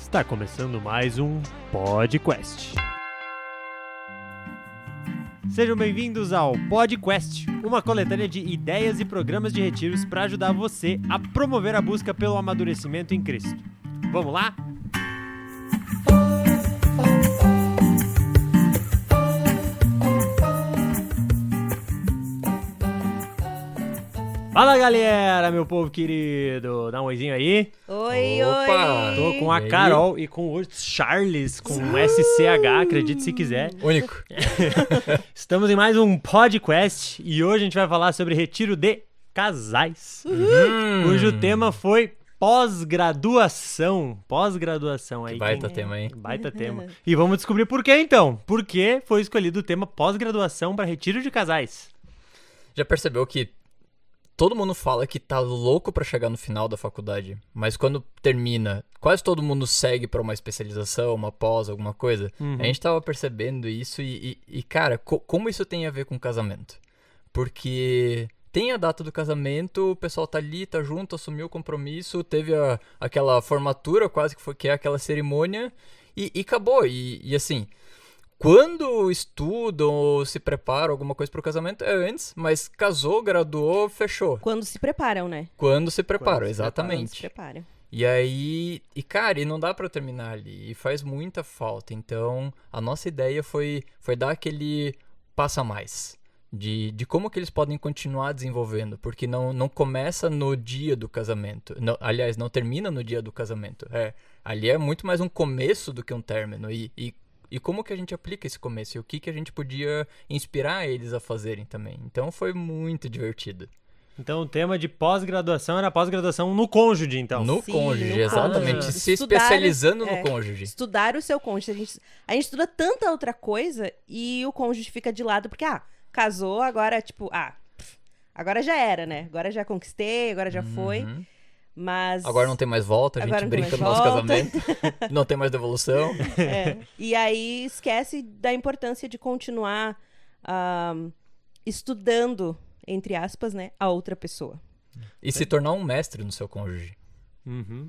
Está começando mais um PodQuest. Sejam bem-vindos ao PodQuest, uma coletânea de ideias e programas de retiros para ajudar você a promover a busca pelo amadurecimento em Cristo. Vamos lá? Fala galera, meu povo querido, dá um oizinho aí. Oi, Opa! oi! Tô com a Carol e com o Charles, com SCH, acredite se quiser. Único. Estamos em mais um PodQuest e hoje a gente vai falar sobre retiro de casais, cujo tema foi pós-graduação. Pós-graduação aí. Baita tema, hein? Baita tema. E vamos descobrir por que então. Por que foi escolhido o tema pós-graduação para retiro de casais? Já percebeu que todo mundo fala que tá louco pra chegar no final da faculdade, mas quando termina, quase todo mundo segue pra uma especialização, uma pós, alguma coisa. A gente tava percebendo isso e cara, como isso tem a ver com casamento? Porque tem a data do casamento, o pessoal tá ali, tá junto, assumiu o compromisso, teve aquela formatura quase que é aquela cerimônia e acabou. E assim, quando estudam ou se preparam alguma coisa pro casamento é antes, mas casou, graduou, fechou. Quando se preparam, né? Quando se preparam, Quando se exatamente. preparam. E aí, cara, e não dá pra terminar ali, e faz muita falta. Então, a nossa ideia foi dar aquele passo a mais, de como que eles podem continuar desenvolvendo, porque não começa no dia do casamento. Não, aliás, não termina no dia do casamento. Ali é muito mais um começo do que um término. E como que a gente aplica esse começo? E o que a gente podia inspirar eles a fazerem também? Então foi muito divertido. Então o tema de pós-graduação era pós-graduação no cônjuge, então. No Sim, cônjuge, no exatamente. cônjuge. Se Estudar, especializando no cônjuge. Estudar o seu cônjuge. A gente estuda tanta outra coisa e o cônjuge fica de lado porque, casou, agora, agora já era, né? Agora já conquistei, agora já foi. Mas... Agora não tem mais volta, a gente brinca no nosso casamento. Não tem mais devolução. E aí esquece da importância de continuar estudando, entre aspas, né, a outra pessoa. E se tornar um mestre no seu cônjuge.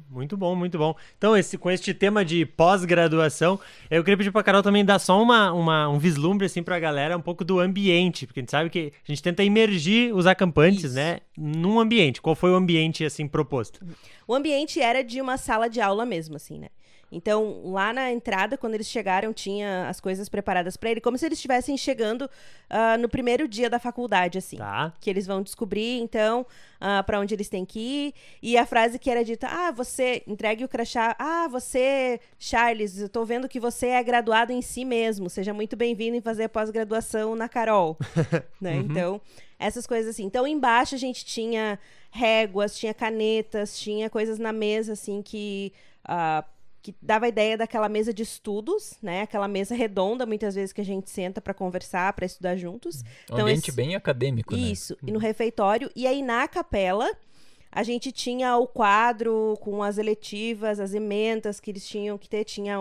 Muito bom, muito bom. Então, com este tema de pós-graduação, eu queria pedir pra Carol também dar só um vislumbre, assim, pra galera, um pouco do ambiente, porque a gente sabe que a gente tenta imergir os acampantes, Isso. né, num ambiente. Qual foi o ambiente, assim, proposto? O ambiente era de uma sala de aula mesmo, assim, né? Então, lá na entrada, quando eles chegaram, tinha as coisas preparadas pra ele, como se eles estivessem chegando no primeiro dia da faculdade, assim. Tá. Que eles vão descobrir, então, pra onde eles têm que ir. E a frase que era dita, você, entregue o crachá. Você, Charles, eu tô vendo que você é graduado em si mesmo. Seja muito bem-vindo em fazer a pós-graduação na Carol. Né? Então, essas coisas assim. Então, embaixo a gente tinha réguas, tinha canetas, tinha coisas na mesa, assim, que dava a ideia daquela mesa de estudos, né? Aquela mesa redonda, muitas vezes, que a gente senta para conversar, para estudar juntos. Um ambiente bem acadêmico, né? Isso, e no refeitório. E aí, na capela, a gente tinha o quadro com as eletivas, as ementas que eles tinham que ter. Tinha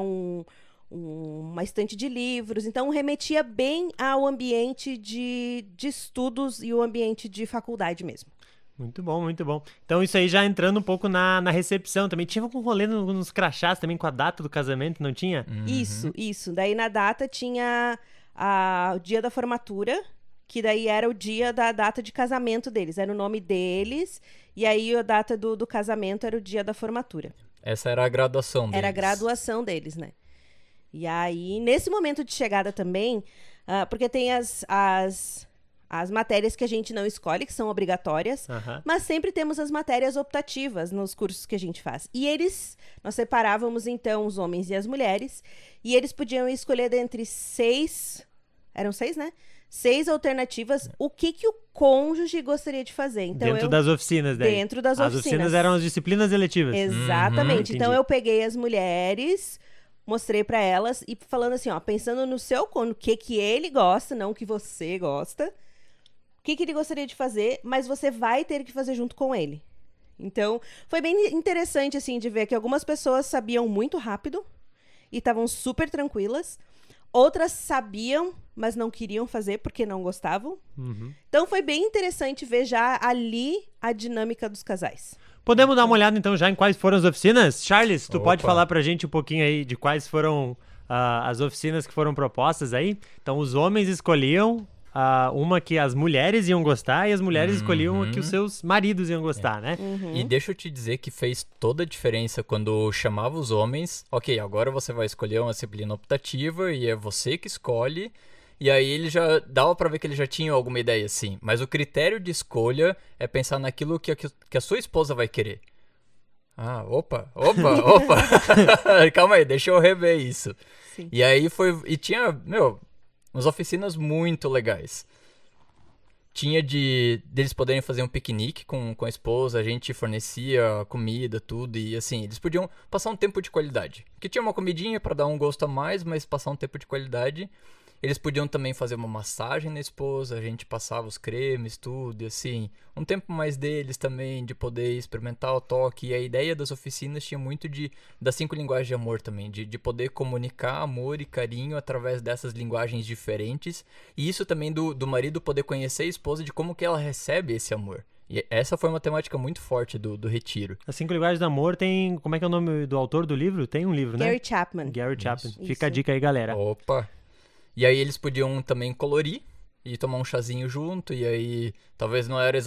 uma estante de livros. Então, remetia bem ao ambiente de estudos e o ambiente de faculdade mesmo. Muito bom, muito bom. Então isso aí já entrando um pouco na recepção também. Tinha algum rolê nos crachás também com a data do casamento, não tinha? Isso. Daí na data tinha o dia da formatura, que daí era o dia da data de casamento deles. Era o nome deles, e aí a data do casamento era o dia da formatura. Essa era a graduação deles. Era a graduação deles, né? E aí, nesse momento de chegada também, porque tem as matérias que a gente não escolhe, que são obrigatórias, mas sempre temos as matérias optativas nos cursos que a gente faz. E nós separávamos então os homens e as mulheres, e eles podiam escolher dentre 6, eram 6, né? 6 alternativas, o que o cônjuge gostaria de fazer. Então, dentro das oficinas daí? Dentro das oficinas. As oficinas eram as disciplinas eletivas? Exatamente. Então, entendi. eu peguei as mulheres, mostrei pra elas, e falando assim, pensando no seu cônjuge, o que ele gosta, não o que você gosta, o que ele gostaria de fazer, mas você vai ter que fazer junto com ele. Então, foi bem interessante, assim, de ver que algumas pessoas sabiam muito rápido e estavam super tranquilas. Outras sabiam, mas não queriam fazer porque não gostavam. Então foi bem interessante ver já ali a dinâmica dos casais. Podemos dar uma olhada então já em quais foram as oficinas? Charles, tu pode Opa. falar pra gente um pouquinho aí de quais foram as oficinas que foram propostas aí? Então os homens escolhiam uma que as mulheres iam gostar e as mulheres escolhiam a que os seus maridos iam gostar, né? E deixa eu te dizer que fez toda a diferença quando chamava os homens. Ok, agora você vai escolher uma disciplina optativa e é você que escolhe. E aí ele já dava pra ver que ele já tinha alguma ideia assim. Mas o critério de escolha é pensar naquilo que a sua esposa vai querer. Opa. Calma aí, deixa eu rever isso. Sim. E aí tinha, umas oficinas muito legais. Tinha deles poderem fazer um piquenique com a esposa, a gente fornecia comida, tudo, e assim, eles podiam passar um tempo de qualidade. Que tinha uma comidinha pra dar um gosto a mais, mas passar um tempo de qualidade. Eles podiam também fazer uma massagem na esposa, a gente passava os cremes, tudo, e assim, um tempo mais deles também, de poder experimentar o toque. E a ideia das oficinas tinha muito das 5 linguagens de amor também, de poder comunicar amor e carinho através dessas linguagens diferentes. E isso também do marido poder conhecer a esposa, de como que ela recebe esse amor. E essa foi uma temática muito forte do retiro. As 5 linguagens do amor tem... Como é que é o nome do autor do livro? Tem um livro, né? Gary Chapman. Gary Chapman. Isso. Fica a dica aí, galera. Opa! E aí eles podiam também colorir e tomar um chazinho junto, e aí talvez não era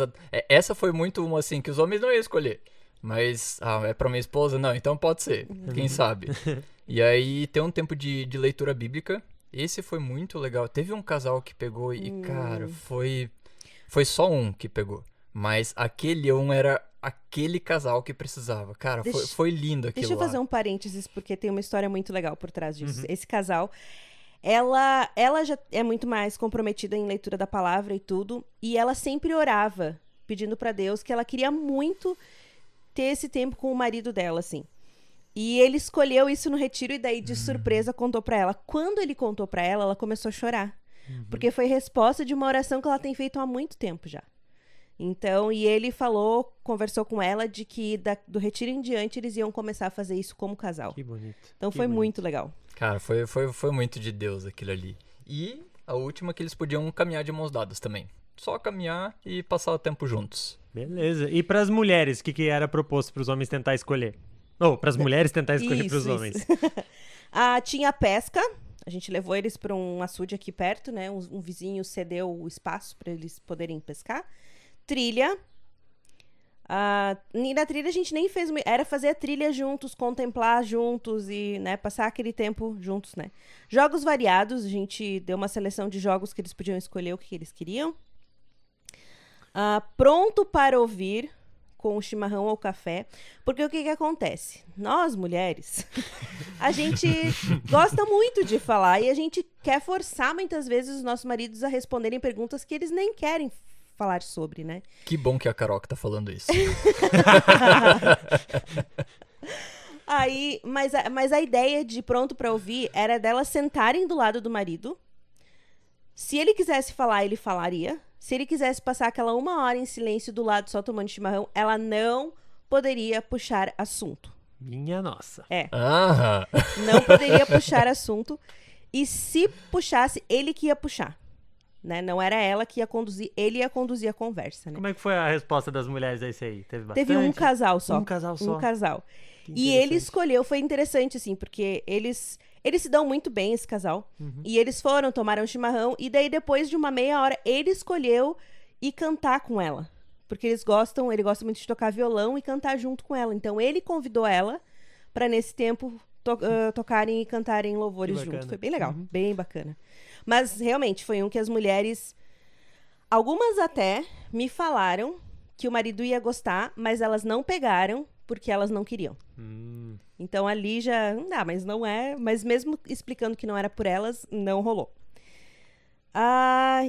essa foi muito uma assim, que os homens não iam escolher. Mas, é pra minha esposa? Não, então pode ser, quem sabe. E aí tem um tempo de leitura bíblica, esse foi muito legal. Teve um casal que pegou e, cara, foi só um que pegou. Mas aquele um era aquele casal que precisava. Cara, foi lindo aquilo. Deixa eu fazer um parênteses, porque tem uma história muito legal por trás disso. Esse casal... Ela já é muito mais comprometida em leitura da palavra e tudo, e ela sempre orava, pedindo pra Deus que ela queria muito ter esse tempo com o marido dela, assim. E ele escolheu isso no retiro e daí, de surpresa, contou pra ela. Quando ele contou pra ela, ela começou a chorar, porque foi resposta de uma oração que ela tem feito há muito tempo já. Então, e ele conversou com ela de que do retiro em diante eles iam começar a fazer isso como casal. Que bonito. Então foi muito legal. Cara, foi muito de Deus aquilo ali. E a última que eles podiam caminhar de mãos dadas também. Só caminhar e passar o tempo juntos. Beleza. E pras mulheres, o que era proposto pros homens tentar escolher? Ou pras mulheres tentar escolher pros homens? Tinha pesca. A gente levou eles para um açude aqui perto, né? Um vizinho cedeu o espaço para eles poderem pescar. Trilha. E na trilha a gente nem fez... Era fazer a trilha juntos, contemplar juntos e, né, passar aquele tempo juntos, né? Jogos variados. A gente deu uma seleção de jogos que eles podiam escolher o que eles queriam. Pronto para ouvir, com o chimarrão ou café. Porque o que acontece? Nós, mulheres, a gente gosta muito de falar e a gente quer forçar muitas vezes os nossos maridos a responderem perguntas que eles nem querem falar sobre, né? Que bom que a Carol que tá falando isso. Mas a ideia de pronto pra ouvir era delas sentarem do lado do marido. Se ele quisesse falar, ele falaria. Se ele quisesse passar aquela 1 hora em silêncio do lado só tomando chimarrão, ela não poderia puxar assunto. Minha nossa. Não poderia puxar assunto. E se puxasse, ele que ia puxar. Né? Não era ela que ia conduzir, ele ia conduzir a conversa, né? Como é que foi a resposta das mulheres a isso aí? Teve bastante? Teve um casal só. Um casal só. Um casal. E ele escolheu, foi interessante, assim, porque eles se dão muito bem, esse casal. E eles tomaram chimarrão, e daí depois de uma meia hora, ele escolheu ir cantar com ela. Porque ele gosta muito de tocar violão e cantar junto com ela. Então ele convidou ela para nesse tempo tocarem e cantarem louvores juntos. Foi bem legal, bem bacana. Mas, realmente, foi um que as mulheres... Algumas até me falaram que o marido ia gostar, mas elas não pegaram porque elas não queriam. Então, ali já... mas não é... Mas mesmo explicando que não era por elas, não rolou.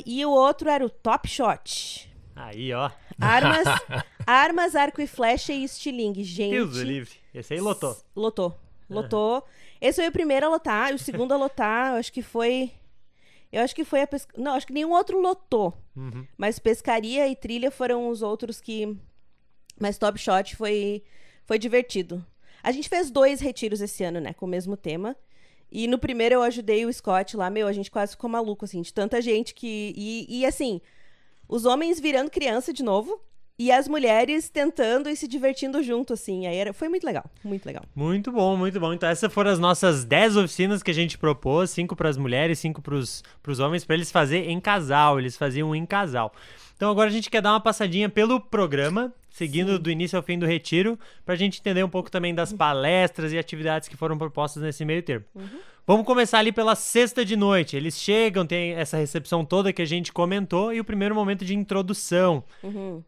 E o outro era o Top Shot. Aí, ó. Armas, arco e flecha e estilingue. Gente... Deus do livre. Esse aí lotou. Lotou. Esse foi o primeiro a lotar. E o segundo a lotar, eu acho que foi a pesca... Não, acho que nenhum outro lotou. Mas pescaria e trilha foram os outros que... Mas Top Shot foi divertido. A gente fez 2 retiros esse ano, né? Com o mesmo tema. E no primeiro eu ajudei o Scott lá, a gente quase ficou maluco, assim, de tanta gente que... E assim, os homens virando criança de novo e as mulheres tentando e se divertindo junto, assim. Aí foi muito legal, muito legal. Muito bom, muito bom. Então essas foram as nossas 10 oficinas que a gente propôs, 5 para as mulheres, 5 para os homens, para eles fazerem em casal, eles faziam em casal. Então agora a gente quer dar uma passadinha pelo programa, seguindo do início ao fim do retiro, para a gente entender um pouco também das palestras e atividades que foram propostas nesse meio termo. Vamos começar ali pela sexta de noite. Eles chegam, tem essa recepção toda que a gente comentou e o primeiro momento de introdução.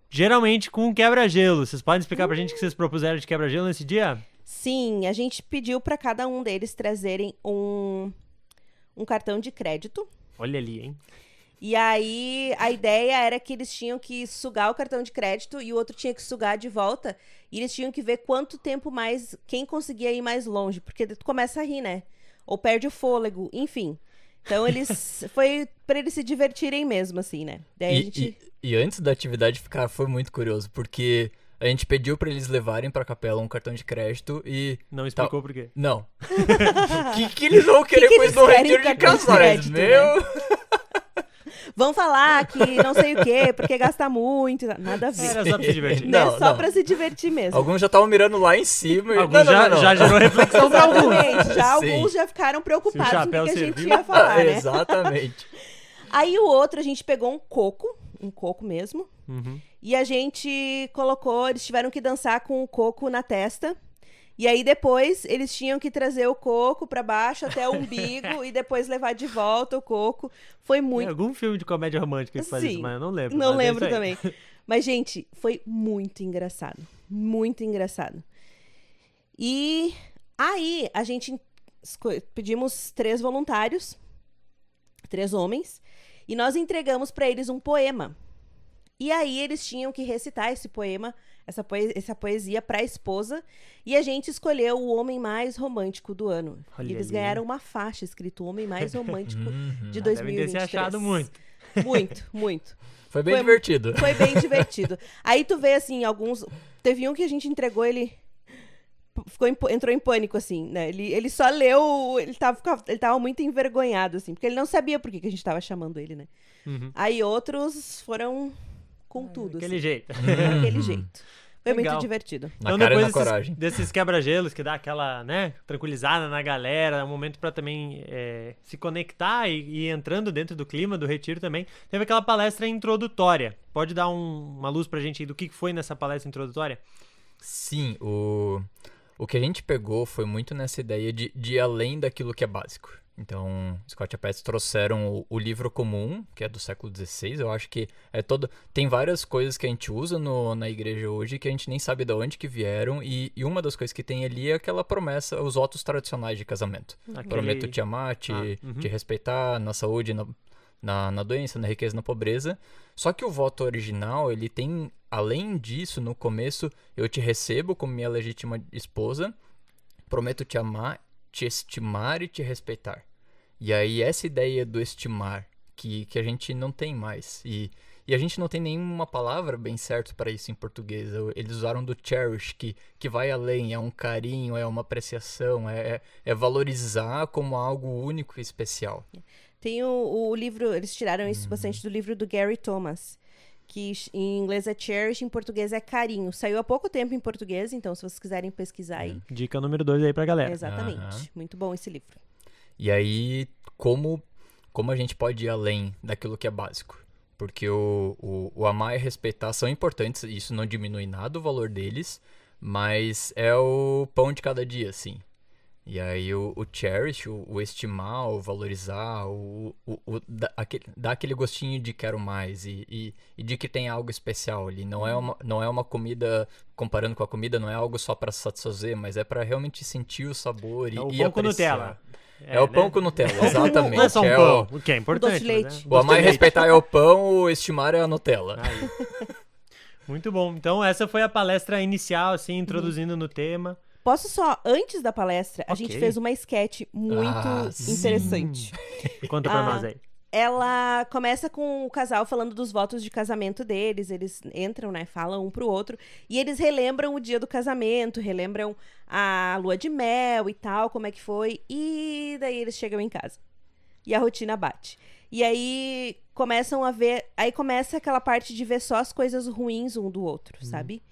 Geralmente com um quebra-gelo. Vocês podem explicar pra gente o que vocês propuseram de quebra-gelo nesse dia? Sim, a gente pediu para cada um deles trazerem um cartão de crédito. Olha ali, hein? E aí, a ideia era que eles tinham que sugar o cartão de crédito e o outro tinha que sugar de volta. E eles tinham que ver quanto tempo mais, quem conseguia ir mais longe. Porque tu começa a rir, né? Ou perde o fôlego, enfim. Então, foi pra eles se divertirem mesmo, assim, né? Daí e antes da atividade ficar, foi muito curioso, porque a gente pediu pra eles levarem pra capela um cartão de crédito e... Não explicou por quê. Não. que eles vão querer com isso no retiro de casais, meu... Né? Vão falar que não sei o quê, porque gasta muito. Nada a ver. Era só pra se divertir. Não, só pra se divertir mesmo. Alguns já estavam mirando lá em cima. Alguns já gerou reflexão pra alguns. Exatamente. Já alguns já ficaram preocupados com o que a gente ia falar, né? Exatamente. Aí o outro, a gente pegou um coco mesmo. E a gente colocou, eles tiveram que dançar com o coco na testa. E aí depois eles tinham que trazer o coco pra baixo até o umbigo e depois levar de volta o coco. Foi muito... Tem algum filme de comédia romântica que faz isso, mas eu não lembro. Não lembro também. Mas, gente, foi muito engraçado. Muito engraçado. E aí a gente pedimos 3 voluntários, 3 homens, e nós entregamos pra eles um poema. E aí eles tinham que recitar esse poema, essa poesia para a esposa, e a gente escolheu o homem mais romântico do ano. Olha e eles ali. ganharam uma faixa escrito Homem Mais Romântico de Devem 2023. ter se achado muito. Muito, muito. Foi bem divertido. Foi bem divertido. Aí tu vê, assim, alguns... Teve um que a gente entregou, ele... entrou em pânico, assim, né? Ele só leu... Ele tava muito envergonhado, assim, porque ele não sabia por que a gente tava chamando ele, né? Aí outros foram... com tudo, Daquele assim. jeito. Daquele jeito. Foi Legal. muito divertido. Na Então cara e depois na coragem. desses quebra-gelos que dá aquela, né, tranquilizada na galera, é um momento pra também se conectar e ir entrando dentro do clima do retiro também. Teve aquela palestra introdutória. Pode dar uma luz pra gente aí do que foi nessa palestra introdutória? Sim, o que a gente pegou foi muito nessa ideia de ir além daquilo que é básico. Então, Scott e Pets trouxeram o livro comum, que é do século XVI. Eu acho que tem várias coisas que a gente usa na igreja hoje que a gente nem sabe de onde que vieram. E uma das coisas que tem ali é aquela promessa, os votos tradicionais de casamento. Prometo te amar, te respeitar na saúde, na doença, na riqueza, na pobreza. Só que o voto original, ele tem, além disso, no começo, eu te recebo como minha legítima esposa, prometo te amar, te estimar e te respeitar. E aí essa ideia do estimar, que a gente não tem mais. E a gente não tem nenhuma palavra bem certa para isso em português. Eles usaram do cherish, que vai além, é um carinho, é uma apreciação, é valorizar como algo único e especial. Tem o livro, eles tiraram isso bastante do livro do Gary Thomas, que em inglês é cherish, em português é carinho. Saiu há pouco tempo em português, então se vocês quiserem pesquisar aí. Dica número 2 aí pra galera. Exatamente. Muito bom esse livro. E aí, como a gente pode ir além daquilo que é básico? Porque o amar e respeitar são importantes, isso não diminui nada o valor deles, mas é o pão de cada dia, assim. E aí o cherish, o estimar, o valorizar, dar aquele gostinho de quero mais e de que tem algo especial ali. Não é uma comida, comparando com a comida, não é algo só para satisfazer, mas é para realmente sentir o sabor e apreciar. É o pão com Nutella. É o pão com Nutella, exatamente. Não é só um pão, o que é importante. doce de leite. O amar e respeitar é o pão, o estimar é a Nutella. Aí. Muito bom. Então essa foi a palestra inicial, assim, introduzindo no tema. Posso só, antes da palestra, a Ok. gente fez uma sketch muito interessante. Conta pra nós aí. ela começa com o casal falando dos votos de casamento deles. Eles entram, né? Falam um pro outro. E eles relembram o dia do casamento, relembram a lua de mel e tal, como é que foi. E daí eles chegam em casa. E a rotina bate. E aí começam a ver... Aí começa aquela parte de ver só as coisas ruins um do outro, sabe?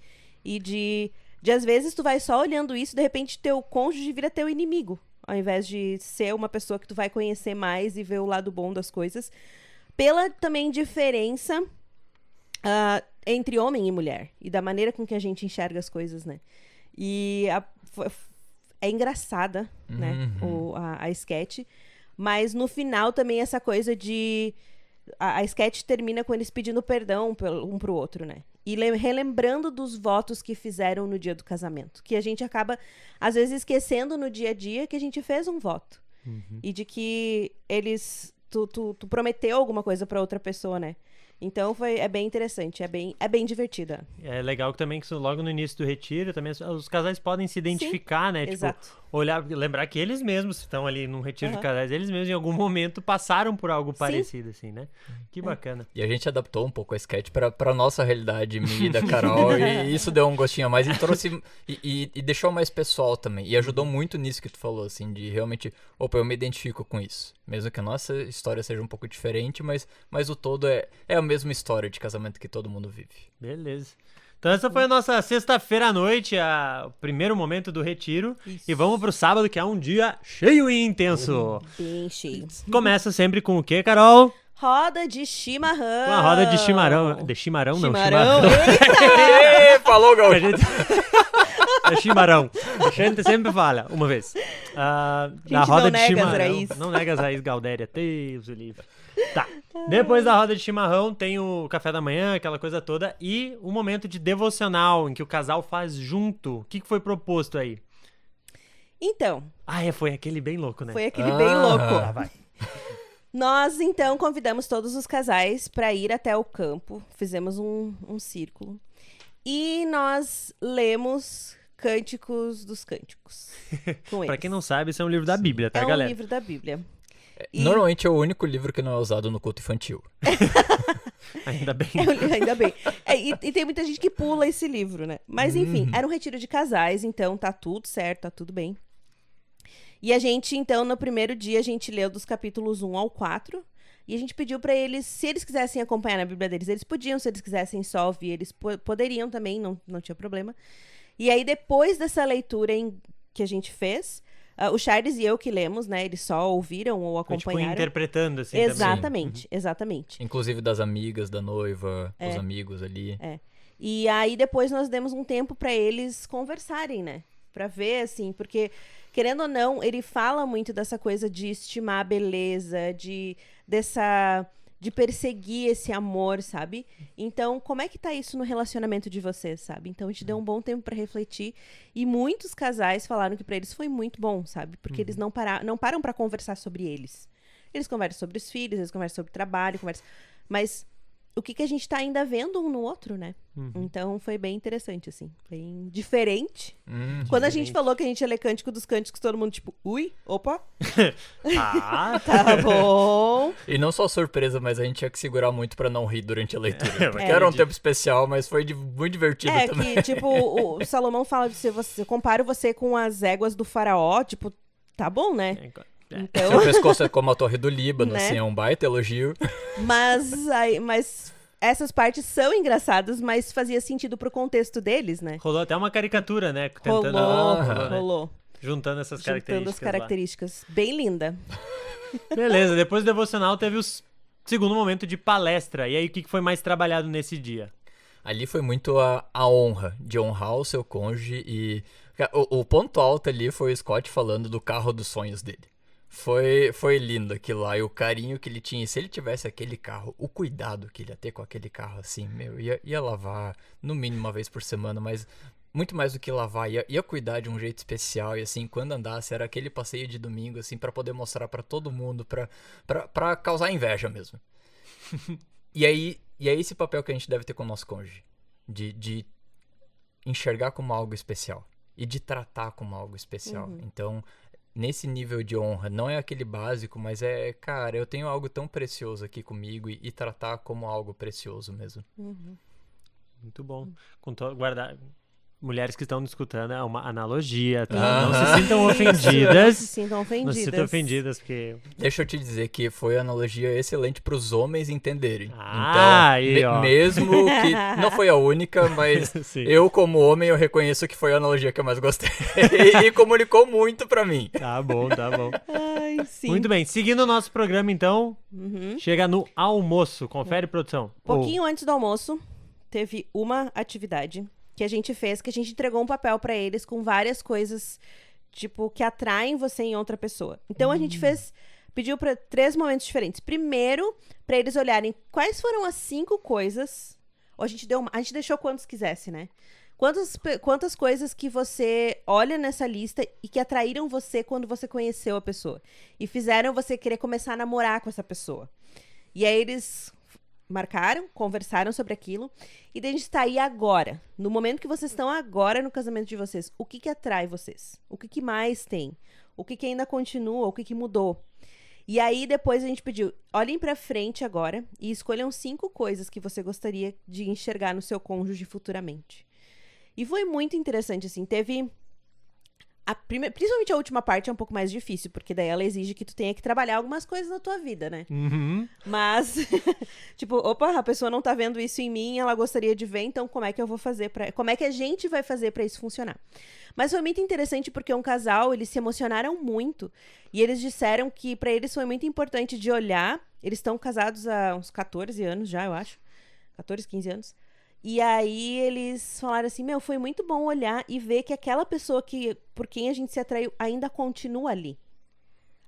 E de às vezes tu vai só olhando isso, de repente teu cônjuge vira teu inimigo. Ao invés de ser uma pessoa que tu vai conhecer mais e ver o lado bom das coisas. Pela também diferença entre homem e mulher. E da maneira com que a gente enxerga as coisas, né? E é engraçada, né? A sketch. Mas no final também essa coisa de... A sketch termina com eles pedindo perdão um pro outro, né? E relembrando dos votos que fizeram no dia do casamento. Que a gente acaba, às vezes, esquecendo no dia a dia que a gente fez um voto. E de que tu prometeu alguma coisa pra outra pessoa, né? Então é bem interessante, é bem divertida. É legal que também que logo no início do retiro também os casais podem se identificar, né? Exato. Tipo, olhar, lembrar que eles mesmos estão ali num retiro de casais, eles mesmos em algum momento passaram por algo parecido, assim, né? Que bacana. E a gente adaptou um pouco a sketch pra nossa realidade, minha e da Carol, e isso deu um gostinho a mais e trouxe, e deixou mais pessoal também, e ajudou muito nisso que tu falou, assim, de realmente, opa, eu me identifico com isso, mesmo que a nossa história seja um pouco diferente, mas o todo é a mesma história de casamento que todo mundo vive. Beleza. Então essa foi a nossa sexta-feira à noite, o primeiro momento do retiro. Isso. E vamos pro sábado, que é um dia cheio e intenso. Bem cheio. Começa sempre com o quê, Carol? Roda de chimarrão. Com a roda de chimarrão. De chimarrão, não, Chimarrão. Ê, falou, A Gaúcho! gente... É chimarrão. A gente sempre fala, uma vez. Na roda não de nega as chimarrão. raízes. Não nega as raízes, Galdéria. Deus o livre. Tá. Depois da roda de chimarrão, tem o café da manhã, aquela coisa toda. E o momento de devocional, em que o casal faz junto. O que foi proposto aí? Então, Foi aquele bem louco, né? foi aquele bem louco. Ah, vai. Nós, então, convidamos todos os casais para ir até o campo. Fizemos um círculo. E nós lemos Cânticos dos Cânticos com Pra eles. quem não sabe, isso é um livro da Bíblia, tá, É um galera? livro da Bíblia. Normalmente é o único livro que não é usado no culto infantil. Ainda bem. Ainda bem. E tem muita gente que pula esse livro, né? Mas enfim, era um retiro de casais, então tá tudo certo, tá tudo bem. E a gente, então, no primeiro dia, a gente leu dos capítulos 1 ao 4. E a gente pediu pra eles, se eles quisessem acompanhar na Bíblia deles, eles podiam. Se eles quisessem só ouvir, eles poderiam também, não tinha problema. E aí, depois dessa leitura que a gente fez, o Charles e eu que lemos, né? Eles só ouviram ou Foi, tipo, acompanharam. interpretando, assim, Exatamente, exatamente. Inclusive das amigas da noiva, os amigos ali. E aí, depois, nós demos um tempo pra eles conversarem, né? Pra ver, assim, porque, querendo ou não, ele fala muito dessa coisa de estimar a beleza, de perseguir esse amor, sabe? Então, como é que tá isso no relacionamento de vocês, sabe? Então, a gente deu um bom tempo pra refletir e muitos casais falaram que pra eles foi muito bom, sabe? Porque eles não param pra conversar sobre eles. Eles conversam sobre os filhos, eles conversam sobre trabalho, mas o que a gente tá ainda vendo um no outro, né? Então, foi bem interessante, assim. Bem diferente. Quando a gente falou que a gente ia ler Cântico dos Cânticos, todo mundo tipo, ui, opa, tá bom. E não só surpresa, mas a gente tinha que segurar muito pra não rir durante a leitura. Porque É. era um tempo especial, mas foi muito divertido também. Que, tipo, o Salomão fala de você compara você com as éguas do faraó, tipo, tá bom, né? Então, Seu pescoço é como a Torre do Líbano, Né? assim, é um baita elogio. mas essas partes são engraçadas, mas fazia sentido pro contexto deles, né? Rolou até uma caricatura, né? Rolou. Juntando essas Juntando características as características. Bem linda. lá. Beleza, depois do devocional teve o segundo momento de palestra. E aí, o que foi mais trabalhado nesse dia? Ali foi muito a honra, de honrar o seu cônjuge e... O ponto alto ali foi o Scott falando do carro dos sonhos dele. Foi lindo aquilo lá, e o carinho que ele tinha. E se ele tivesse aquele carro, o cuidado que ele ia ter com aquele carro, assim, ia lavar no mínimo uma vez por semana, mas muito mais do que lavar, ia cuidar de um jeito especial. E assim, quando andasse, era aquele passeio de domingo, assim, pra poder mostrar pra todo mundo, pra causar inveja mesmo. E aí esse papel que a gente deve ter com o nosso cônjuge, de enxergar como algo especial e de tratar como algo especial. Então, nesse nível de honra. Não é aquele básico, mas é, cara, eu tenho algo tão precioso aqui comigo e tratar como algo precioso mesmo. Muito bom. Guardar. Mulheres que estão nos escutando, é uma analogia, tá? Não se sintam ofendidas. Não se sintam ofendidas. Não se sintam ofendidas, porque... Deixa eu te dizer que foi uma analogia excelente para os homens entenderem. Aí, ó. Mesmo que não foi a única, mas eu, como homem, eu reconheço que foi a analogia que eu mais gostei. E comunicou muito para mim. Tá bom, tá bom. Ai, sim. Muito bem, seguindo o nosso programa, então, chega no almoço. Confere, produção. Pouquinho antes do almoço, teve uma atividade que a gente fez, que a gente entregou um papel pra eles com várias coisas, tipo, que atraem você em outra pessoa. Então, a gente pediu pra 3 momentos diferentes. Primeiro, pra eles olharem quais foram as 5 coisas, ou a gente deixou quantos quisesse, né? Quantas coisas que você olha nessa lista e que atraíram você quando você conheceu a pessoa. E fizeram você querer começar a namorar com essa pessoa. E aí eles marcaram, conversaram sobre aquilo. E daí a gente está aí agora. No momento que vocês estão agora no casamento de vocês, o que atrai vocês? O que mais tem? O que ainda continua? O que mudou? E aí depois a gente pediu, olhem pra frente agora e escolham 5 coisas que você gostaria de enxergar no seu cônjuge futuramente. E foi muito interessante, assim, teve... Principalmente a última parte é um pouco mais difícil, porque daí ela exige que tu tenha que trabalhar algumas coisas na tua vida, né? Mas, tipo, opa, a pessoa não tá vendo isso em mim, ela gostaria de ver, então como é que eu vou fazer como é que a gente vai fazer pra isso funcionar? Mas foi muito interessante porque um casal, eles se emocionaram muito e eles disseram que pra eles foi muito importante de olhar, eles estão casados há uns 14 anos já, eu acho, 14, 15 anos. E aí eles falaram assim, foi muito bom olhar e ver que aquela pessoa por quem a gente se atraiu ainda continua ali.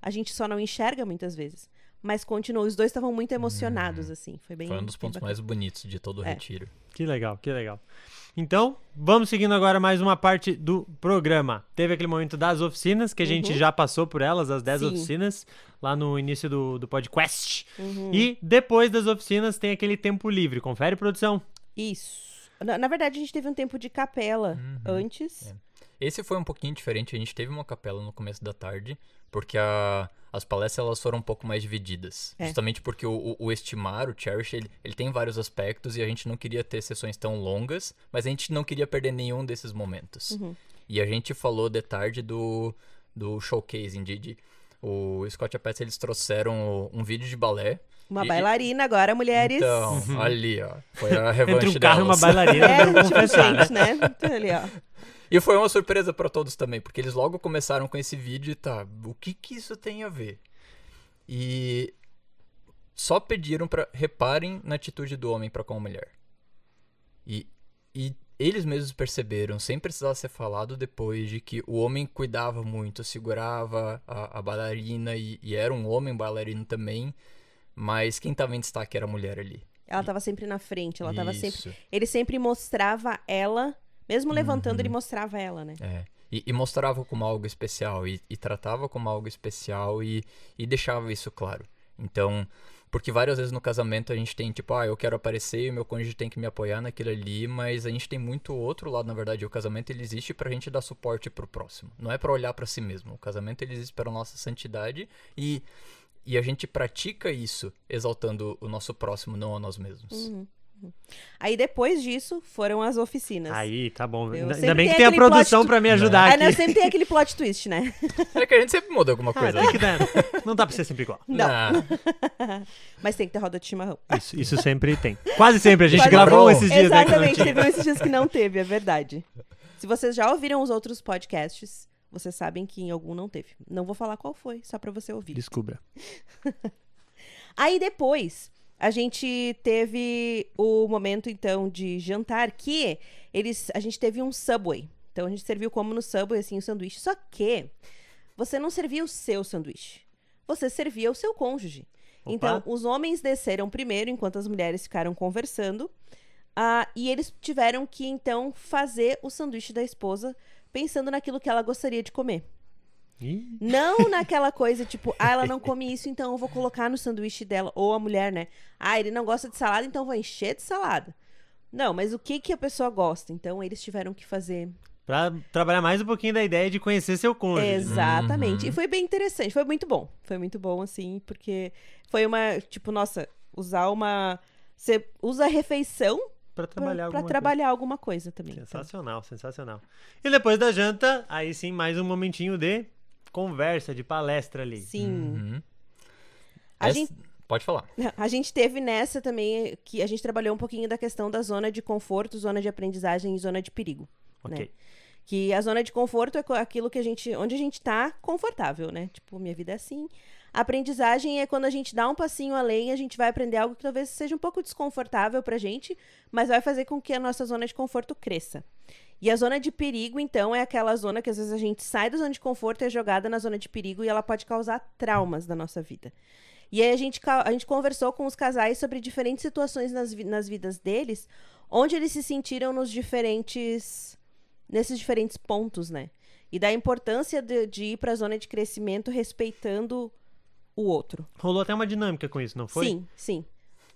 A gente só não enxerga muitas vezes, mas continua. Os dois estavam muito emocionados, assim. Foi um dos pontos mais bonitos de todo o retiro. Que legal, que legal. Então, vamos seguindo agora mais uma parte do programa. Teve aquele momento das oficinas, que a gente já passou por elas, as 10 oficinas, lá no início do podcast. E depois das oficinas tem aquele tempo livre. Confere, produção? Isso. Na verdade, a gente teve um tempo de capela antes. Esse foi um pouquinho diferente. A gente teve uma capela no começo da tarde, porque as palestras elas foram um pouco mais divididas. Justamente porque o Estimar, o Cherish, ele tem vários aspectos e a gente não queria ter sessões tão longas, mas a gente não queria perder nenhum desses momentos. E a gente falou de tarde do showcasing. O Scott e a Patsy, eles trouxeram um vídeo de balé. Uma bailarina agora, mulheres. Então, ali, ó. Foi a revanche entre um carro delas. E uma bailarina, vamos confessar, gente, né? Então, ali, ó. E foi uma surpresa pra todos também, porque eles logo começaram com esse vídeo e o que isso tem a ver? E só pediram pra reparem na atitude do homem pra com a mulher. E eles mesmos perceberam, sem precisar ser falado depois, de que o homem cuidava muito, segurava a bailarina e era um homem bailarino também. Mas quem tava em destaque era a mulher ali. Ela tava sempre na frente, ela tava sempre... Ele sempre mostrava ela, mesmo levantando, ele mostrava ela, né? E mostrava como algo especial, e tratava como algo especial, e deixava isso claro. Então, porque várias vezes no casamento a gente tem, tipo, eu quero aparecer e o meu cônjuge tem que me apoiar naquilo ali, mas a gente tem muito outro lado, na verdade. O casamento, ele existe pra gente dar suporte pro próximo. Não é pra olhar pra si mesmo. O casamento, ele existe pra nossa santidade e a gente pratica isso exaltando o nosso próximo, não a nós mesmos. Aí depois disso foram as oficinas. Aí, tá bom. Ainda bem que tem a produção pra me ajudar aqui. Não, sempre tem aquele plot twist, né? É que a gente sempre muda alguma coisa. Tem que dar. Não dá pra ser sempre igual. Não. Mas tem que ter roda de chimarrão. Isso sempre tem. Quase sempre. A gente gravou esses dias. Exatamente, teve esses dias que não teve, é verdade. Se vocês já ouviram os outros podcasts, vocês sabem que em algum não teve. Não vou falar qual foi, só pra você ouvir. Descubra. Aí depois, a gente teve o momento, então, de jantar, que a gente teve um Subway. Então, a gente serviu como no Subway, assim, o sanduíche. Só que você não servia o seu sanduíche. Você servia o seu cônjuge. Opa. Então, os homens desceram primeiro, enquanto as mulheres ficaram conversando. E eles tiveram que, então, fazer o sanduíche da esposa pensando naquilo que ela gostaria de comer. Não naquela coisa, tipo, ela não come isso, então eu vou colocar no sanduíche dela. Ou a mulher, né? Ele não gosta de salada, então eu vou encher de salada. Não, mas o que a pessoa gosta? Então, eles tiveram que fazer Pra trabalhar mais um pouquinho da ideia de conhecer seu cônjuge. Exatamente. E foi bem interessante, foi muito bom. Foi muito bom, assim, porque foi uma, tipo, nossa, usar uma... Você usa a refeição Pra trabalhar pra alguma trabalhar alguma coisa também. coisa. Sensacional, sensacional. E depois da janta, aí sim, mais um momentinho de conversa, de palestra ali. Sim. Uhum. A Essa- gente... Pode falar. A gente teve nessa também, que a gente trabalhou um pouquinho da questão da zona de conforto, zona de aprendizagem e zona de perigo. Ok. Né? Que a zona de conforto é aquilo que onde a gente tá confortável, né? Tipo, minha vida é assim. A aprendizagem é quando a gente dá um passinho além, a gente vai aprender algo que talvez seja um pouco desconfortável pra gente, mas vai fazer com que a nossa zona de conforto cresça. E a zona de perigo, então, é aquela zona que às vezes a gente sai da zona de conforto e é jogada na zona de perigo e ela pode causar traumas na nossa vida. E aí a gente conversou com os casais sobre diferentes situações nas vidas deles, onde eles se sentiram nesses diferentes pontos, né? E da importância de ir para a zona de crescimento respeitando o outro. Rolou até uma dinâmica com isso, não foi? Sim, sim.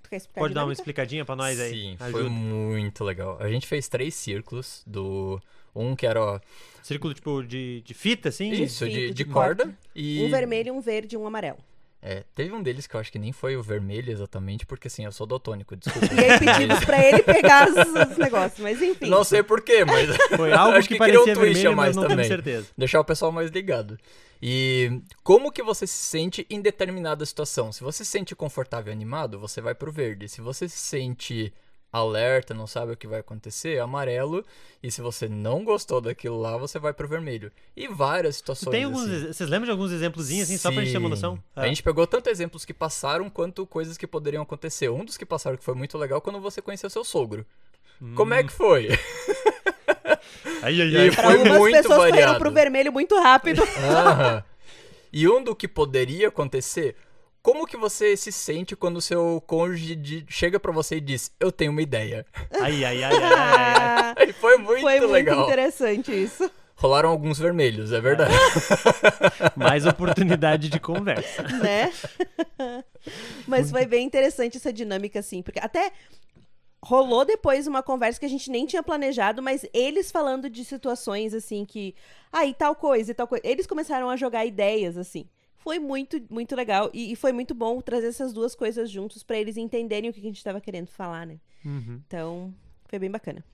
Tu quer explicar a Pode dar uma dinâmica? explicadinha pra nós aí? Sim, Ajuda. foi muito legal. A gente fez 3 círculos um que era, ó, Círculo tipo de fita, assim? isso, fita, de de corda. corda. E Um vermelho, um verde e um amarelo. teve um deles que eu acho que nem foi o vermelho exatamente, porque assim, eu sou daltônico, desculpa. E aí pedimos pra ele pegar os negócios, mas enfim. Não sei porquê, mas Foi algo acho que queria parecia um twist vermelho, a mais mas não tenho também. certeza. Deixar o pessoal mais ligado. E como que você se sente em determinada situação? Se você se sente confortável e animado, você vai pro verde. Se você se sente alerta, não sabe o que vai acontecer, amarelo. E se você não gostou daquilo lá, você vai pro vermelho. E várias situações Tem alguns, assim. vocês lembram de alguns exemplozinhos, assim, só pra gente ter uma noção? Sim. A gente pegou tanto exemplos que passaram quanto coisas que poderiam acontecer. Um dos que passaram que foi muito legal quando você conheceu seu sogro. Como é que foi? Ai, ai, E ai. Pra foi algumas muito pessoas correram variado. pro vermelho muito rápido. Aham. E um do que poderia acontecer, como que você se sente quando o seu cônjuge chega pra você e diz, eu tenho uma ideia? Ai, ai, ai, ai, ai. E foi muito Foi muito legal. interessante isso, Rolaram alguns vermelhos, é verdade. Mais oportunidade de conversa. né? Mas foi bem interessante essa dinâmica, assim, porque até rolou depois uma conversa que a gente nem tinha planejado, mas eles falando de situações, assim, que... e tal coisa, e tal coisa. Eles começaram a jogar ideias, assim. Foi muito, muito legal. E foi muito bom trazer essas duas coisas juntos pra eles entenderem o que a gente tava querendo falar, né? Uhum. Então, foi bem bacana.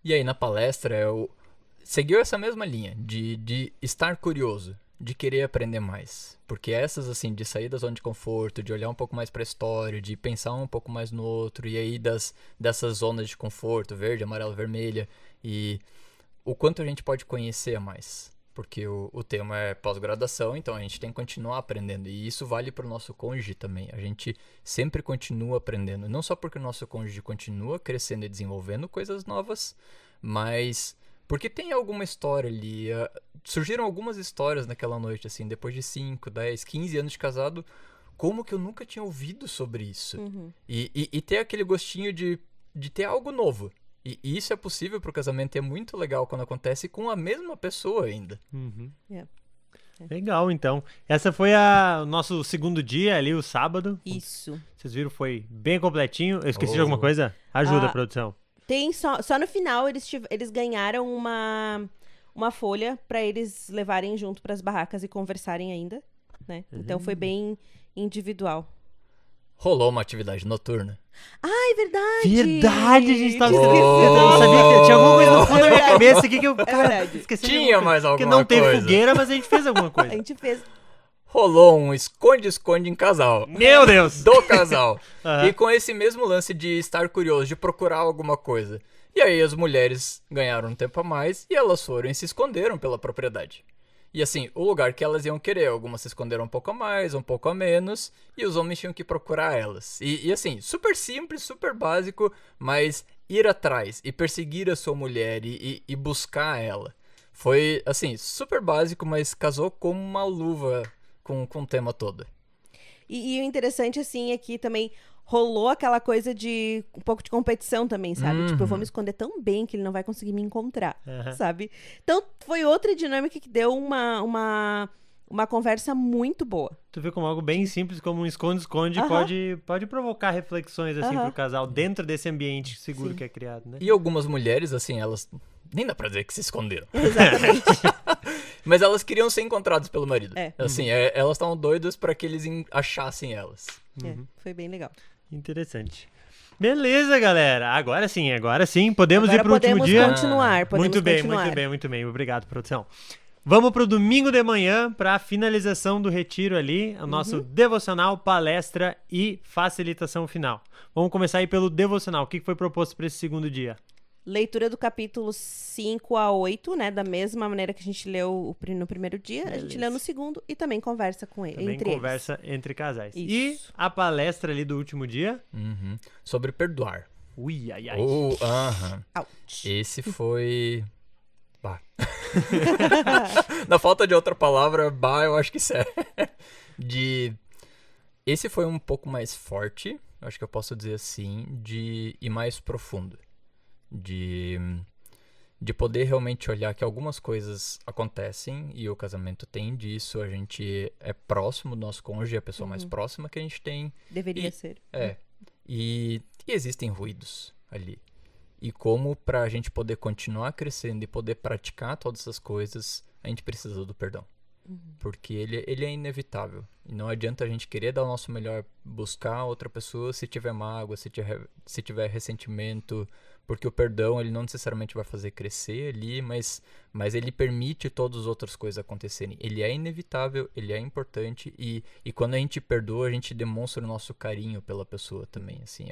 E aí, na palestra, eu seguiu essa mesma linha de estar curioso, de querer aprender mais. Porque essas, assim, de sair da zona de conforto, de olhar um pouco mais pra história, de pensar um pouco mais no outro, e aí dessas zonas de conforto, verde, amarelo, vermelha, e o quanto a gente pode conhecer mais. Porque o tema é pós-graduação, então a gente tem que continuar aprendendo. E isso vale para o nosso cônjuge também. A gente sempre continua aprendendo. Não só porque o nosso cônjuge continua crescendo e desenvolvendo coisas novas, mas porque tem alguma história ali. Surgiram algumas histórias naquela noite, assim, depois de 5, 10, 15 anos de casado. Como que eu nunca tinha ouvido sobre isso? Uhum. E ter aquele gostinho de ter algo novo. E isso é possível pro casamento e é muito legal quando acontece com a mesma pessoa ainda. Uhum. É. Legal, então. Essa foi o nosso segundo dia ali, o sábado. Isso. Vocês viram, foi bem completinho. Eu esqueci de Oh. alguma coisa? Ajuda, produção. Tem só no final eles ganharam uma folha pra eles levarem junto pras barracas e conversarem ainda, né? Então foi bem individual. Rolou uma atividade noturna. Ai, verdade! Verdade, a gente tava Oh. esquecendo. Eu não sabia que tinha alguma coisa no fundo da minha cabeça aqui que eu verdade. esqueci. de Tinha alguma mais coisa. Porque alguma não teve coisa. fogueira, mas a gente fez alguma A coisa. gente fez. Rolou um esconde-esconde em casal. Meu Deus! Do casal. Aham. E com esse mesmo lance de estar curioso, de procurar alguma coisa. E aí as mulheres ganharam um tempo a mais e elas foram e se esconderam pela propriedade. E assim, o lugar que elas iam querer, algumas se esconderam um pouco a mais, um pouco a menos, e os homens tinham que procurar elas. E assim, super simples, super básico, mas ir atrás e perseguir a sua mulher e buscar ela. Foi, assim, super básico, mas casou como uma luva com o tema todo. E o interessante, assim, é que também rolou aquela coisa de um pouco de competição também, sabe? Tipo, eu vou me esconder tão bem que ele não vai conseguir me encontrar, Aham. sabe? Então, foi outra dinâmica que deu uma uma conversa muito boa. Tu vê como algo bem simples, como um esconde-esconde, pode provocar reflexões, assim, pro casal, dentro desse ambiente seguro que é criado, né? E algumas mulheres, assim, elas... Nem dá pra dizer que se esconderam. Exatamente. Mas elas queriam ser encontradas pelo marido. Assim, Uhum. elas estavam doidas pra que eles achassem elas. Foi bem legal. Interessante. Beleza, galera. Agora sim. Podemos ir pro último dia? Podemos continuar. Muito bem. Obrigado, produção. Vamos pro domingo de manhã, pra finalização do retiro ali, o nosso devocional, palestra e facilitação final. Vamos começar aí pelo devocional. O que foi proposto para esse segundo dia? Leitura do capítulo 5 a 8, né? Da mesma maneira que a gente leu no primeiro dia, a gente leu no segundo e também conversa com ele, Também entre conversa entre casais. Isso. E a palestra ali do último dia? Sobre perdoar. Ui, ai, ai. Ouch. Esse foi... Bah. Na falta de outra palavra, bah, eu acho que serve. Esse foi um pouco mais forte, acho que eu posso dizer assim, e mais profundo. De poder realmente olhar que algumas coisas acontecem e o casamento tem disso, a gente é próximo do nosso cônjuge, é a pessoa mais próxima que a gente tem. Deveria ser. E existem ruídos ali. E como para a gente poder continuar crescendo e poder praticar todas essas coisas, a gente precisa do perdão. Porque ele é inevitável. E não adianta a gente querer dar o nosso melhor, buscar outra pessoa se tiver mágoa, se tiver ressentimento. Porque o perdão, ele não necessariamente vai fazer crescer ali, mas ele permite todas as outras coisas acontecerem. Ele é inevitável, ele é importante e quando a gente perdoa, a gente demonstra o nosso carinho pela pessoa também. Assim,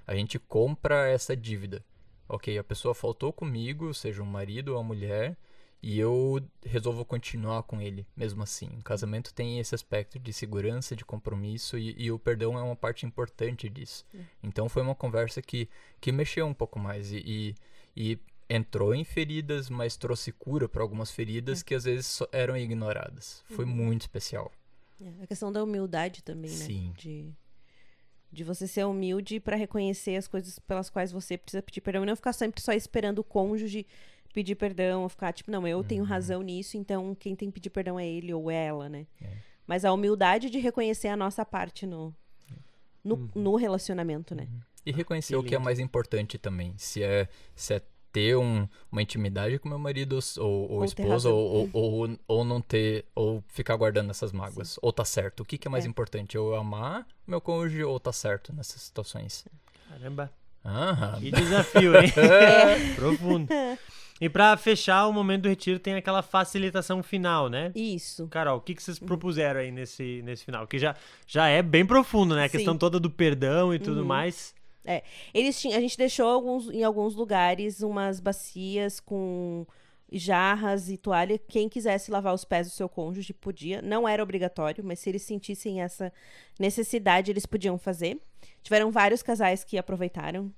a gente compra essa dívida. Ok, a pessoa faltou comigo, seja um marido ou uma mulher, e eu resolvo continuar com ele, mesmo assim. O casamento tem esse aspecto de segurança, de compromisso, e o perdão é uma parte importante disso. Então foi uma conversa que mexeu um pouco mais, e entrou em feridas, mas trouxe cura para algumas feridas que às vezes eram ignoradas. Foi muito especial. A questão da humildade também, né? Sim. De você ser humilde para reconhecer as coisas pelas quais você precisa pedir perdão e não ficar sempre só esperando o cônjuge pedir perdão, ou ficar tipo, não, eu tenho razão nisso, então quem tem que pedir perdão é ele ou ela, né? Mas a humildade de reconhecer a nossa parte no relacionamento, né? E reconhecer o que é mais importante também. Se é ter uma intimidade com meu marido ou esposa, ou não ter, ou ficar guardando essas mágoas. Sim. Ou tá certo. O que é mais importante? Eu amar meu cônjuge ou tá certo nessas situações? Caramba. Aham. Que desafio, hein? Profundo. E pra fechar o momento do retiro tem aquela facilitação final, né? Isso. Carol, o que vocês propuseram aí nesse final? Que já é bem profundo, né? A questão toda do perdão e tudo mais. A gente deixou em alguns lugares umas bacias com jarras e toalha. Quem quisesse lavar os pés do seu cônjuge podia. Não era obrigatório, mas se eles sentissem essa necessidade, eles podiam fazer. Tiveram vários casais que aproveitaram.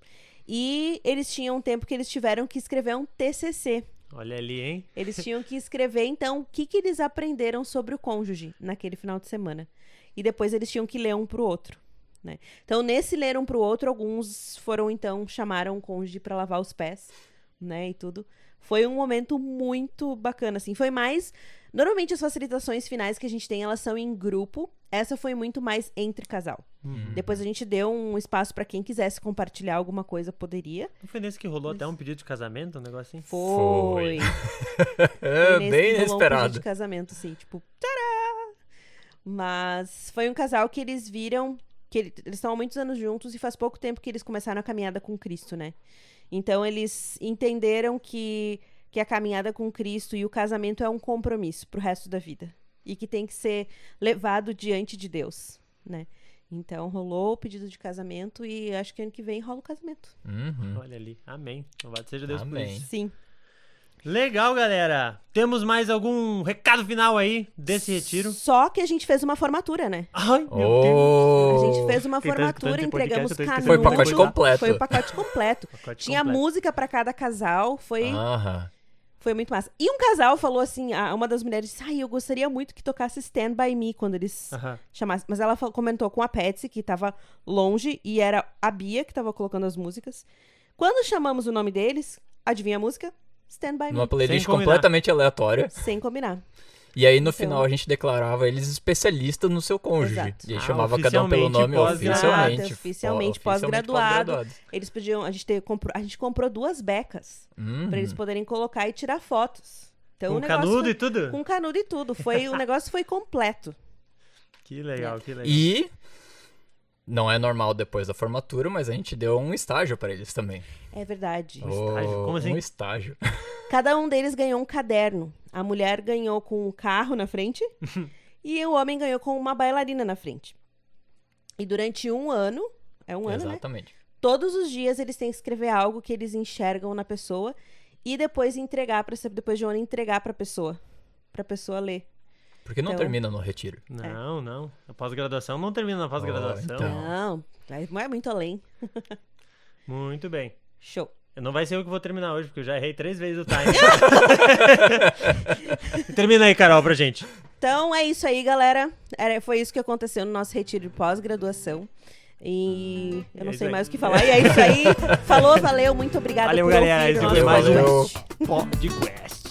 E eles tinham um tempo que eles tiveram que escrever um TCC. Olha ali, hein? Eles tinham que escrever, então, o que eles aprenderam sobre o cônjuge naquele final de semana. E depois eles tinham que ler um pro outro, né? Então, nesse ler um pro outro, alguns chamaram o cônjuge para lavar os pés, né, e tudo. Foi um momento muito bacana, assim. Foi mais... Normalmente, as facilitações finais que a gente tem, elas são em grupo. Essa foi muito mais entre casal. Depois a gente deu um espaço pra quem quisesse compartilhar alguma coisa, poderia. Não foi nesse que rolou até um pedido de casamento, um negócio assim? Foi bem inesperado. Um pedido de casamento, assim, tipo, tcharam! Mas foi um casal que eles viram que eles estão há muitos anos juntos e faz pouco tempo que eles começaram a caminhada com Cristo, né? Então eles entenderam que a caminhada com Cristo e o casamento é um compromisso pro resto da vida. E que tem que ser levado diante de Deus, né? Então, rolou o pedido de casamento e acho que ano que vem rola o casamento. Olha ali. Amém. Louvado seja Deus por Amém. isso. Sim. Legal, galera. Temos mais algum recado final aí desse retiro? Só que a gente fez uma formatura, né? Ai, meu Deus. A gente fez uma Quem tá formatura, escutando esse entregamos podcast, eu tô canudo. Foi o pacote completo. Foi o pacote completo. Tinha completo. música pra cada casal, foi muito massa. E um casal falou assim, uma das mulheres disse, eu gostaria muito que tocasse Stand By Me quando eles chamassem. Mas ela comentou com a Patsy, que tava longe, e era a Bia que tava colocando as músicas. Quando chamamos o nome deles, adivinha a música? Stand By Me. Uma playlist completamente aleatória. Sem combinar. E aí no Então- final a gente declarava eles especialistas no seu cônjuge. Exato. E aí chamava cada um Oficialmente pelo nome pós-graduado. Oficialmente pós-graduado. Eles podiam. A gente comprou 2 becas pra eles poderem colocar e tirar fotos. Então, Com o negócio canudo foi- e tudo? Com canudo e tudo. O negócio foi completo. Que legal, que legal. E não é normal depois da formatura, mas a gente deu um estágio pra eles também. É verdade. estágio? Como assim? Um estágio. Cada um deles ganhou um caderno. A mulher ganhou com um carro na frente e o homem ganhou com uma bailarina na frente. E durante um ano, né? Exatamente. Todos os dias eles têm que escrever algo que eles enxergam na pessoa e depois depois de um ano entregar pra pessoa ler. Porque não Então- termina no retiro. Não. A pós-graduação não termina na pós-graduação. então. Não, vai muito além. Muito bem. Show. Não vai ser eu que vou terminar hoje, porque eu já errei 3 vezes o time. Termina aí, Carol, pra gente. Então é isso aí, galera. Foi isso que aconteceu no nosso retiro de pós-graduação. E eu não isso sei aí. mais o que falar. E é isso aí. Falou, valeu, muito obrigada Valeu, por galera. ouvir o Esse nosso foi mais Valeu. um podcast.